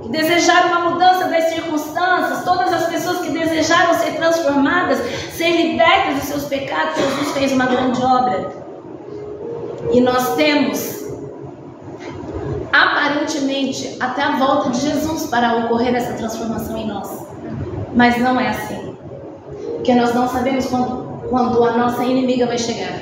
Speaker 7: que desejaram uma mudança das circunstâncias, todas as pessoas que desejaram ser transformadas, ser libertas dos seus pecados, Jesus fez uma grande obra. E nós temos, aparentemente, até a volta de Jesus para ocorrer essa transformação em nós. Mas não é assim. Porque nós não sabemos quando a nossa inimiga vai chegar.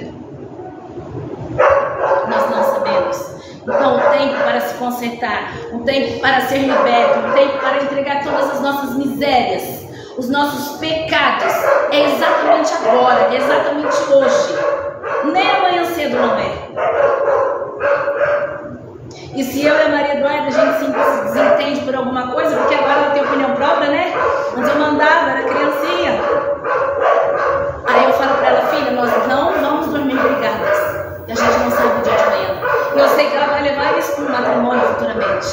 Speaker 7: Nós não sabemos. Então, um tempo para se consertar, um tempo para ser liberto, um tempo para entregar todas as nossas misérias, os nossos pecados, é exatamente agora, é exatamente hoje. Nem amanhã cedo não é. E se eu e a Maria Eduarda, a gente se desentende por alguma coisa, porque agora ela tem opinião própria, né? Antes eu mandava, era criancinha. Aí eu falo pra ela, filha, nós não vamos dormir brigadas, e a gente não sabe o dia de amanhã. E eu sei que ela vai levar isso para o matrimônio futuramente.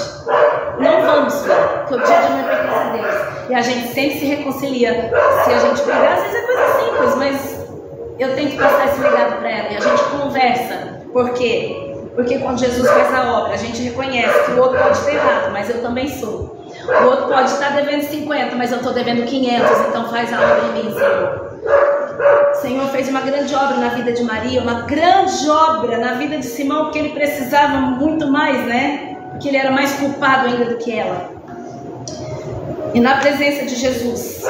Speaker 7: Não vamos, filha, porque o dia de amanhã pertence a Deus. E a gente sempre se reconcilia. Se a gente brigar, às vezes é coisa simples, mas eu tenho que passar esse legado para ela. E a gente conversa. Por quê? Porque quando Jesus faz a obra, a gente reconhece que o outro pode ter errado, mas eu também sou. O outro pode estar devendo 50, mas eu estou devendo 500, então faz a obra em mim, Senhor. O Senhor fez uma grande obra na vida de Maria, uma grande obra na vida de Simão, porque ele precisava muito mais, né? Porque ele era mais culpado ainda do que ela. E na presença de Jesus,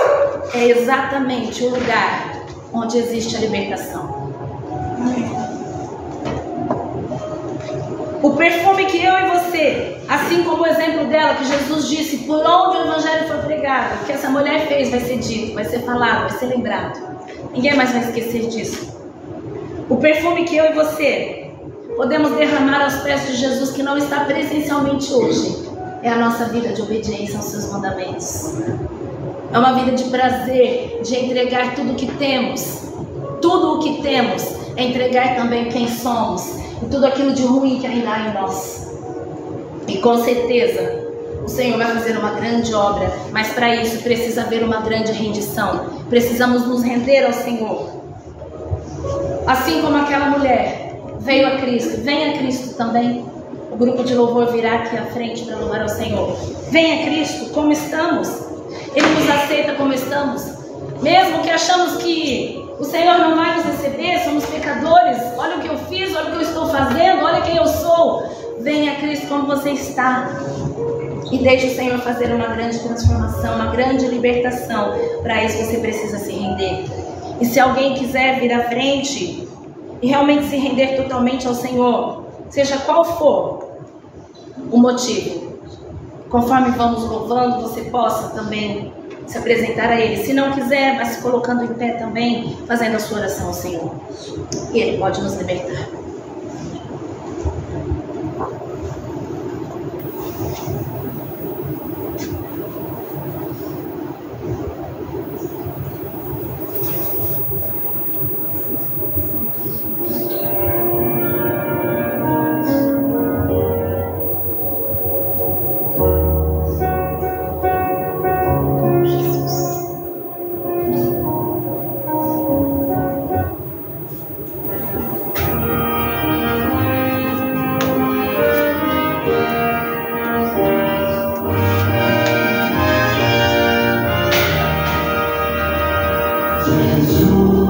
Speaker 7: é exatamente o lugar onde existe a libertação. O perfume que eu e você, assim como o exemplo dela, que Jesus disse, por onde o evangelho foi pregado, o que essa mulher fez vai ser dito, vai ser falado, vai ser lembrado. Ninguém mais vai esquecer disso. O perfume que eu e você podemos derramar aos pés de Jesus, que não está presencialmente hoje, é a nossa vida de obediência aos seus mandamentos. É uma vida de prazer, de entregar tudo o que temos. Tudo o que temos é entregar também quem somos e tudo aquilo de ruim que ainda há em nós. E com certeza o Senhor vai fazer uma grande obra, mas para isso precisa haver uma grande rendição. Precisamos nos render ao Senhor. Assim como aquela mulher veio a Cristo, venha a Cristo também. O grupo de louvor virá aqui à frente para louvar ao Senhor. Venha a Cristo como estamos. Ele nos aceita como estamos. Mesmo que achamos que o Senhor não vai nos receber, somos pecadores. Olha o que eu fiz, olha o que eu estou fazendo, olha quem eu sou. Venha a Cristo como você está. E deixe o Senhor fazer uma grande transformação, uma grande libertação. Para isso você precisa se render. E se alguém quiser vir à frente e realmente se render totalmente ao Senhor, seja qual for o motivo, conforme vamos louvando, você possa também se apresentar a Ele. Se não quiser, vai se colocando em pé também, fazendo a sua oração ao Senhor. E Ele pode nos libertar.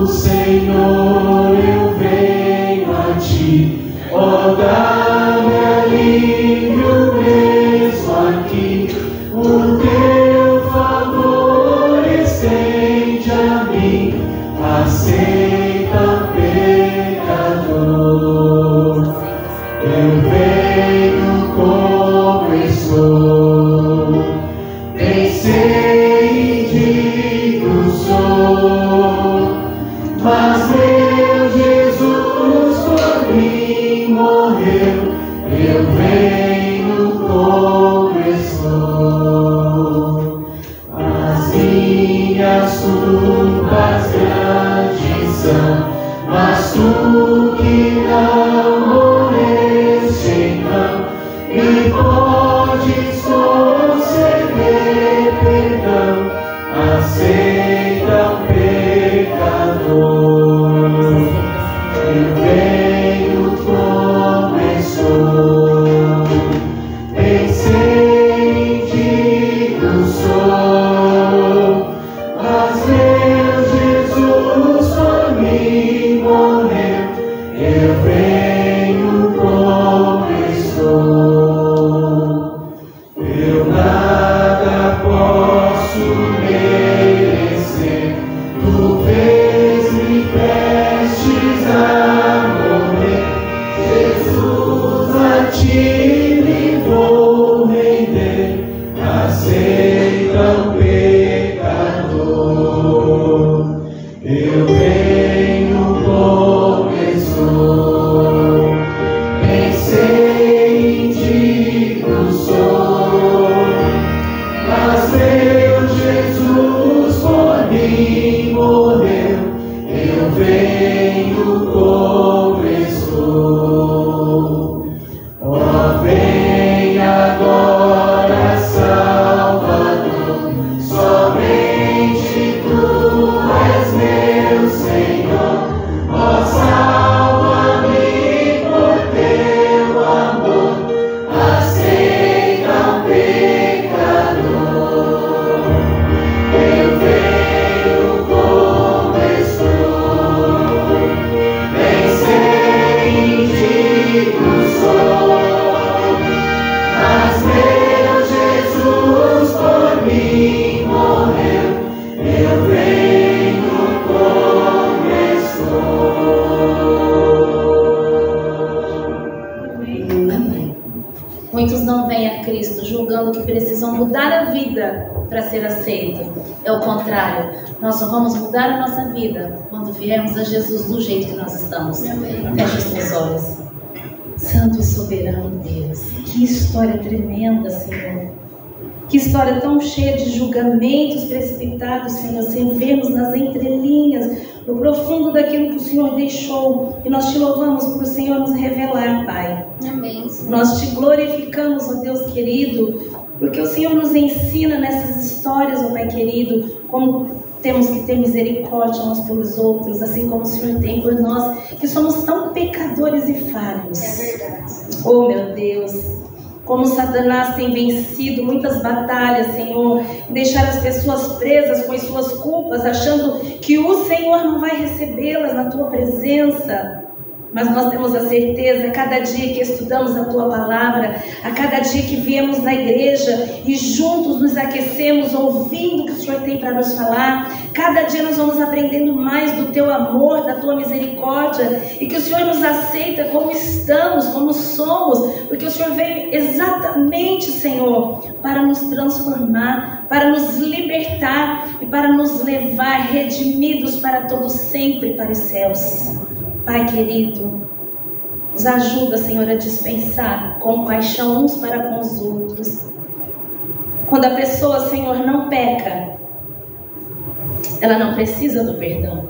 Speaker 4: Senhor, eu venho a ti, ó, dá-me alívio mesmo aqui, o teu favor estende a mim, aceita pecador. Eu venho como estou, bem sei e digno sou, mas meu Jesus por mim morreu, eu venho como estou. As minhas culpas grandes são, mas tu que não morreste então, me podes conceder perdão, aceita o pecador. Eu venho como estou, bem sei que não sou, mas meu Jesus por mim morreu, eu venho como estou. Eu nada posso merecer, tu vês-me prestes a morrer, Jesus, a ti me vou render, aceita o pecador. Eu venho como estou, bem sei e digno sou, mas meu Jesus por mim morreu, eu venho como estou. Ó, vem agora, Salvador, somente tu és meu Senhor. Ó, salva-me por teu amor, aceita o pecador. Eu venho como estou, bem sei e digno sou, mas meu Jesus por mim morreu, eu venho como estou.
Speaker 7: Amém. Muitos não vêm a Cristo julgando que precisam mudar a vida para ser aceito. É o contrário. Nós só vamos mudar a nossa vida quando viermos a Jesus do jeito que nós estamos. Feche os teus olhos. Santo e soberano Deus, que história tremenda, Senhor. Que história tão cheia de julgamentos precipitados, Senhor, sem vermos nas entrelinhas, no profundo daquilo que o Senhor deixou. E nós te louvamos por o Senhor nos revelar, Pai.
Speaker 9: Amém.
Speaker 7: Nós te glorificamos, ó Deus querido, porque o Senhor nos ensina nessas histórias, ó Pai querido, como temos que ter misericórdia uns pelos outros, assim como o Senhor tem por nós, que somos tão pecadores e falhos.
Speaker 9: É verdade.
Speaker 7: Oh, meu Deus! Como Satanás tem vencido muitas batalhas, Senhor, deixar as pessoas presas com as suas culpas, achando que o Senhor não vai recebê-las na tua presença. Mas nós temos a certeza, a cada dia que estudamos a tua palavra, a cada dia que viemos na igreja e juntos nos aquecemos ouvindo o que o Senhor tem para nos falar, cada dia nós vamos aprendendo mais do teu amor, da tua misericórdia, e que o Senhor nos aceita como estamos, como somos, porque o Senhor veio exatamente, Senhor, para nos transformar, para nos libertar e para nos levar redimidos para todo sempre para os céus. Pai querido, nos ajuda, Senhor, a dispensar compaixão uns para com os outros. Quando a pessoa, Senhor, não peca, ela não precisa do perdão.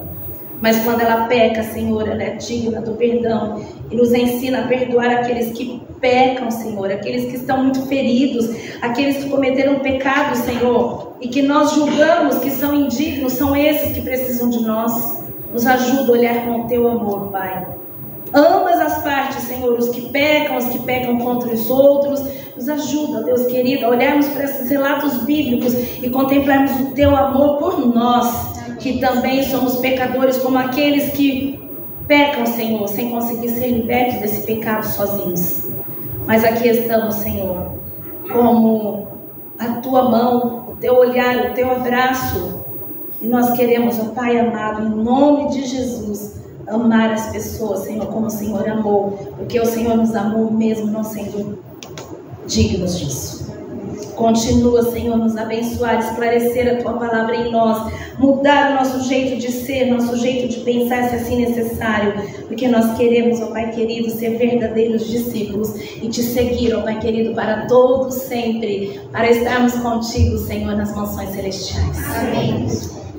Speaker 7: Mas quando ela peca, Senhor, ela é digna do perdão. E nos ensina a perdoar aqueles que pecam, Senhor, aqueles que estão muito feridos, aqueles que cometeram pecado, Senhor, e que nós julgamos que são indignos, são esses que precisam de nós. Nos ajuda a olhar com o teu amor, Pai. Ambas as partes, Senhor, os que pecam contra os outros. Nos ajuda, Deus querido, a olharmos para esses relatos bíblicos e contemplarmos o teu amor por nós, que também somos pecadores como aqueles que pecam, Senhor, sem conseguir ser libertos desse pecado sozinhos. Mas aqui estamos, Senhor, como a tua mão, o teu olhar, o teu abraço. E nós queremos, ó Pai amado, em nome de Jesus, amar as pessoas, Senhor, como o Senhor amou. Porque o Senhor nos amou mesmo não sendo dignos disso. Continua, Senhor, nos abençoar, esclarecer a tua palavra em nós, mudar o nosso jeito de ser, nosso jeito de pensar, se assim necessário, porque nós queremos, ó Pai querido, ser verdadeiros discípulos e te seguir, ó Pai querido, para todos sempre, para estarmos contigo, Senhor, nas mansões celestiais. Amém.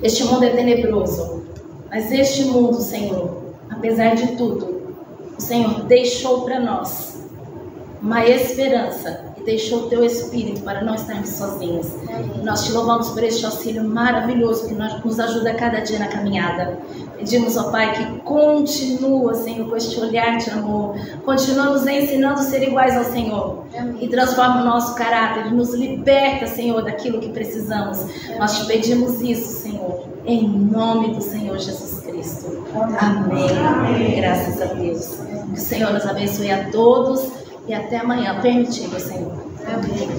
Speaker 7: Este mundo é tenebroso, mas este mundo, Senhor, apesar de tudo, o Senhor deixou para nós uma esperança e deixou o teu Espírito para não estarmos sozinhos. Nós te louvamos por este auxílio maravilhoso que nos ajuda a cada dia na caminhada. Pedimos, ó Pai, que continua, Senhor, com este olhar de amor, continua nos ensinando a ser iguais ao Senhor e transforma o nosso caráter, nos liberta, Senhor, daquilo que precisamos. Nós te pedimos isso, Senhor, em nome do Senhor Jesus Cristo. Amém. Graças a Deus. Que o Senhor nos abençoe a todos e até amanhã, permitindo, Senhor. Amém.